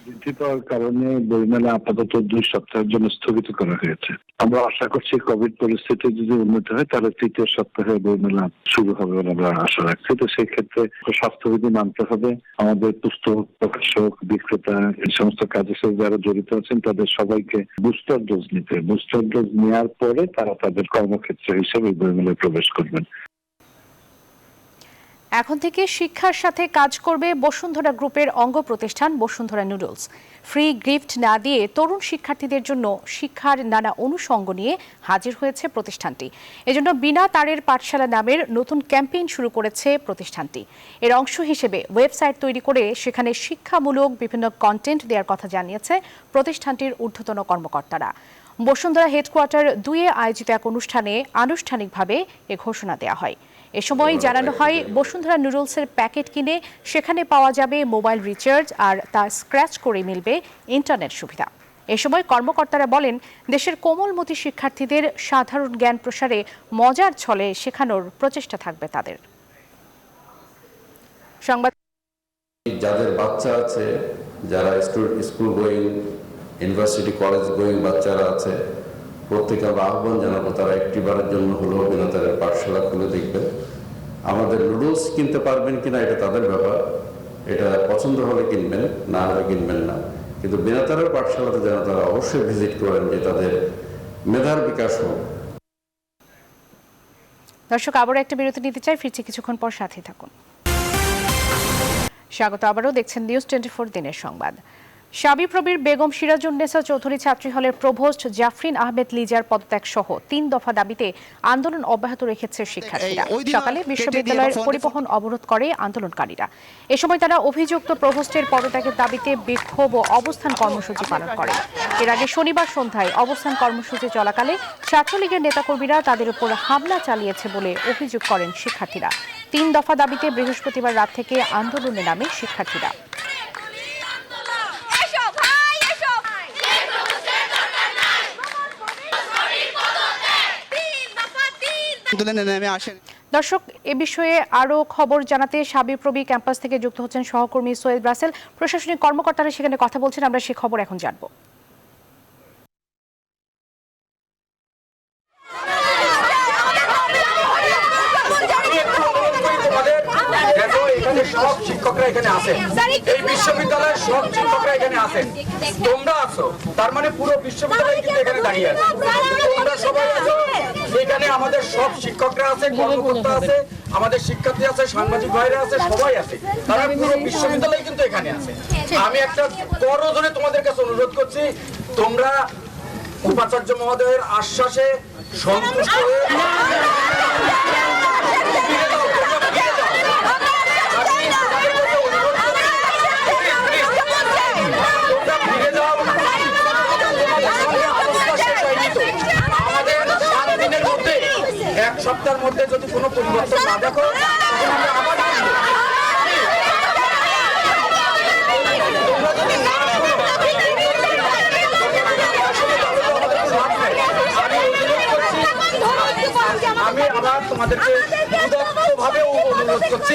বৃদ্ধি পাওয়ার কারণে বইমেলা আপাতত 2 সপ্তাহের জন্য স্থগিত করা হয়েছে। আমরা আশা করছি কোভিড পরিস্থিতি যদি উন্নতি হয় তাহলে তৃতীয় সপ্তাহে বইমেলা শুরু হবে বলে আমরা আশা রাখছি। তো সেই ক্ষেত্রে স্বাস্থ্যবিধি মানতে হবে। আমাদের পুস্তক প্রকাশক, বিক্রেতা, এই সমস্ত কাজের সাথে যারা জড়িত আছেন তাদের সবাইকে বুস্টার ডোজ নিতে, বুস্টার ডোজ নেওয়ার পরে তারা তাদের কর্মক্ষেত্র হিসেবে বইমেলায় প্রবেশ করবেন। এখন থেকে শিক্ষার সাথে কাজ করবে বসুন্ধরা গ্রুপের অঙ্গ প্রতিষ্ঠান বসুন্ধরা নুডলস। ফ্রি গিফট না দিয়ে তরুণ শিক্ষার্থীদের জন্য শিক্ষার নানা অনুষঙ্গ নিয়ে হাজির হয়েছে প্রতিষ্ঠানটি। এজন্য বিনা তারের পাঠশালা নামের নতুন ক্যাম্পেইন শুরু করেছে প্রতিষ্ঠানটি। এর অংশ হিসেবে ওয়েবসাইট তৈরি করে সেখানে শিক্ষামূলক বিভিন্ন কন্টেন্ট দেওয়ার কথা জানিয়েছে প্রতিষ্ঠানটির ঊর্ধ্বতন কর্মকর্তারা। বসুন্ধরা হেডকোয়ার্টার 2-এ আয়োজিত এক অনুষ্ঠানে আনুষ্ঠানিকভাবে এ ঘোষণা দেওয়া হয়। এ সময় জানানো হয়, বসুন্ধরা নুডলসের প্যাকেট কিনে সেখানে পাওয়া যাবে মোবাইল রিচার্জ আর তা স্ক্র্যাচ করে মিলবে ইন্টারনেট সুবিধা। এ সময় কর্মকর্তারা বলেন, দেশের কোমলমতি শিক্ষার্থীদের সাধারণ জ্ঞান প্রসারে মজার ছলে শেখানোর প্রচেষ্টা থাকবে তাদের। সংবাদ যাদের বাচ্চা আছে, যারা school going, university college going বাচ্চারা আছে, প্রত্যেকে আমরা আহ্বান জানাবো তারা একটিবারের জন্য হলেও বিনা তারের পাঠশালা খুলে দেখবেন। আমাদের নুডলস কিনতে পারবেন কিনা এটা তাদের ব্যাপার, এটা পছন্দ হলে কিনবেন, না হলে কিনবেন না, কিন্তু বিনা তারের পাঠশালাতে যেন তারা অবশ্যই ভিজিট করেন, যে তাদের মেধার বিকাশ হোক। দর্শক, আবারও একটা বিরতি নিতে চাই, ফিরছি কিছুক্ষণ পর, সাথেই থাকুন। স্বাগত, আবারও দেখছেন নিউজ 24 দিনের সংবাদ। শাবিপ্রবির বেগম সিরাজুন্নেসা চৌধুরী ছাত্রী হলের প্রভোস্ট জাফরিন আহমেদ লিজার পদত্যাগ সহ 3 দফা দাবিতে আন্দোলন অব্যাহত রেখেছে শিক্ষার্থীরা। সকালে বিশ্ববিদ্যালয়ের পরিবহন অবরোধ করে আন্দোলনকারীরা। এ সময় তারা অভিযুক্ত প্রভোস্টের পদত্যাগের দাবিতে বিক্ষোভ ও অবস্থান কর্মসূচি পালন করে। এর আগে শনিবার সন্ধ্যায় অবস্থান কর্মসূচি চলাকালে ছাত্রলীগের নেতাকর্মীরা তাদের উপর হামলা চালিয়েছে বলে অভিযোগ করেন শিক্ষার্থীরা। 3 দফা দাবিতে বৃহস্পতিবার রাত থেকে আন্দোলনে নামে শিক্ষার্থীরা। দর্শক, এ বিষয়ে আরো খবর জানাতে শাবিপ্রবি ক্যাম্পাস থেকে যুক্ত হচ্ছেন সহকর্মী সোয়েদ রাসেল। প্রশাসনিক কর্মকর্তারা সেখানে কথা বলছেন, আমরা সেই খবর এখন জানবো। সব শিক্ষকরা এখানে আছেন, এই বিশ্ববিদ্যালয়ের সব শিক্ষকরা এখানে আছেন, তোমরা আছো, তার মানে পুরো বিশ্ববিদ্যালয় কিন্তু এখানে দাঁড়িয়ে আছে। তোমরা সবাই আছো এখানে, আমাদের সব শিক্ষকরা আছে, কর্মকর্তা আছে, আমাদের শিক্ষার্থী আছে, সাংবাদিক ভাইরা আছে, সবাই আছে, তারা পুরো বিশ্ববিদ্যালয় কিন্তু এখানে আছে। আমি একটা করজোরে তোমাদের কাছে অনুরোধ করছি, তোমরা উপাচার্য মহোদয়ের আশ্বাসে সন্তুষ্ট হয়ে এক সপ্তাহের মধ্যে যদি কোনো পরিবর্তন না দেখো, আমি আবার তোমাদেরকে উদাত্তভাবে অনুরোধ অনুরোধ করছি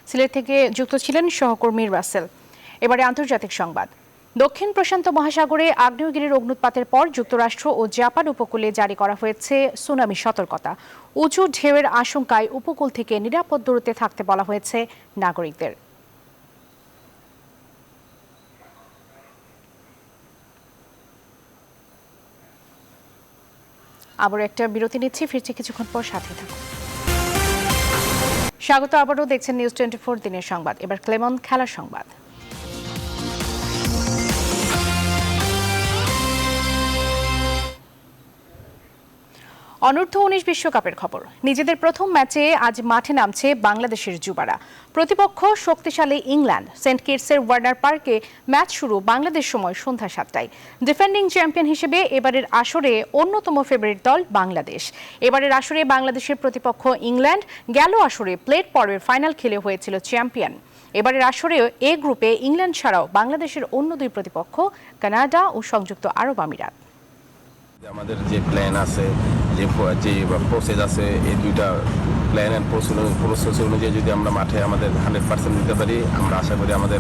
সিলেট থেকে যুক্ত ছিলেন সহকর্মী রাসেল। এবারে আন্তর্জাতিক সংবাদ। দক্ষিণ প্রশান্ত মহাসাগরে আগ্নেয়গিরির অগ্নুৎপাতের পর যুক্তরাষ্ট্র ও জাপান উপকূলে জারি করা হয়েছে সুনামি সতর্কতা। উঁচু ঢেউয়ের আশঙ্কায় উপকূল থেকে নিরাপদ দূরত্বে থাকতে বলা হয়েছে নাগরিকদের। আবার একটা বিরতি নিচ্ছি, ফিরছি কিছুক্ষণ পর, সাথে থাকুন। স্বাগত, আবারও দেখছেন নিউজ 24 দিনের সংবাদ। এবার ক্লেমন খেলার সংবাদ। অনূর্ধ্ব 19 বিশ্বকাপের খবর। নিজেদের প্রথম ম্যাচে আজ মাঠে নামছে বাংলাদেশের যুবারা। প্রতিপক্ষ শক্তিশালী ইংল্যান্ড। সেন্ট কিটসের ওয়ার্নার পার্কে ম্যাচ শুরু বাংলাদেশ সময় সন্ধ্যা 7টায়। ডিফেন্ডিং চ্যাম্পিয়ন হিসেবে এবারের আসরে অন্যতম ফেভারিট দল বাংলাদেশ। এবারের আসরে বাংলাদেশের প্রতিপক্ষ ইংল্যান্ড গেল আসরে প্লেট পর্বের ফাইনাল খেলে হয়েছিল চ্যাম্পিয়ন। এবারের আসরে এ গ্রুপে ইংল্যান্ড ছাড়াও বাংলাদেশের অন্য দুই প্রতিপক্ষ কানাডা ও সংযুক্ত আরব আমিরাত। আমাদের যে প্ল্যান আছে, যে প্রসেস আছে, এই দুইটা প্ল্যান অ্যান্ড প্রসেস অনুযায়ী যদি আমরা মাঠে আমাদের 100% দিতে পারি, আমরা আশা করি আমাদের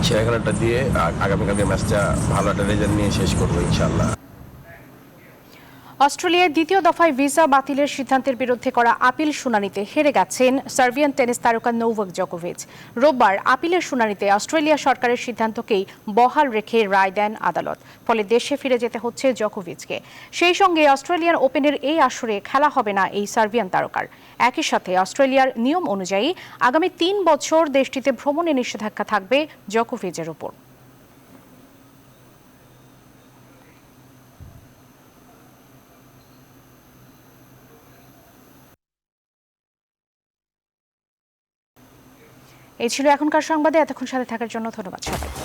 সেরা খেলাটা দিয়ে আগামীকালকে ম্যাচটা ভালো একটা রেজাল্ট নিয়ে শেষ করবো ইনশাআল্লাহ। অস্ট্রেলিয়ার দ্বিতীয় দফায় ভিসা বাতিলের সিদ্ধান্তের বিরুদ্ধে করা আপিল শুনানিতে হেরে গেছেন সার্বিয়ান টেনিস তারকা নোভাক জোকোভিচ। রোববার আপিলের শুনানিতে অস্ট্রেলিয়া সরকারের সিদ্ধান্তকেই বহাল রেখে রায় দেন আদালত। ফলে দেশে ফিরে যেতে হচ্ছে জোকোভিচকে। সেই সঙ্গে অস্ট্রেলিয়ান ওপেনের এই আসরে খেলা হবে না এই সার্বিয়ান তারকার। একই সাথে অস্ট্রেলিয়ার নিয়ম অনুযায়ী আগামী 3 বছর দেশটিতে ভ্রমণে নিষেধাজ্ঞা থাকবে জোকোভিচের উপর। এই ছিল এখনকার সংবাদে। এতক্ষণ সাথে থাকার জন্য ধন্যবাদ সবাইকে।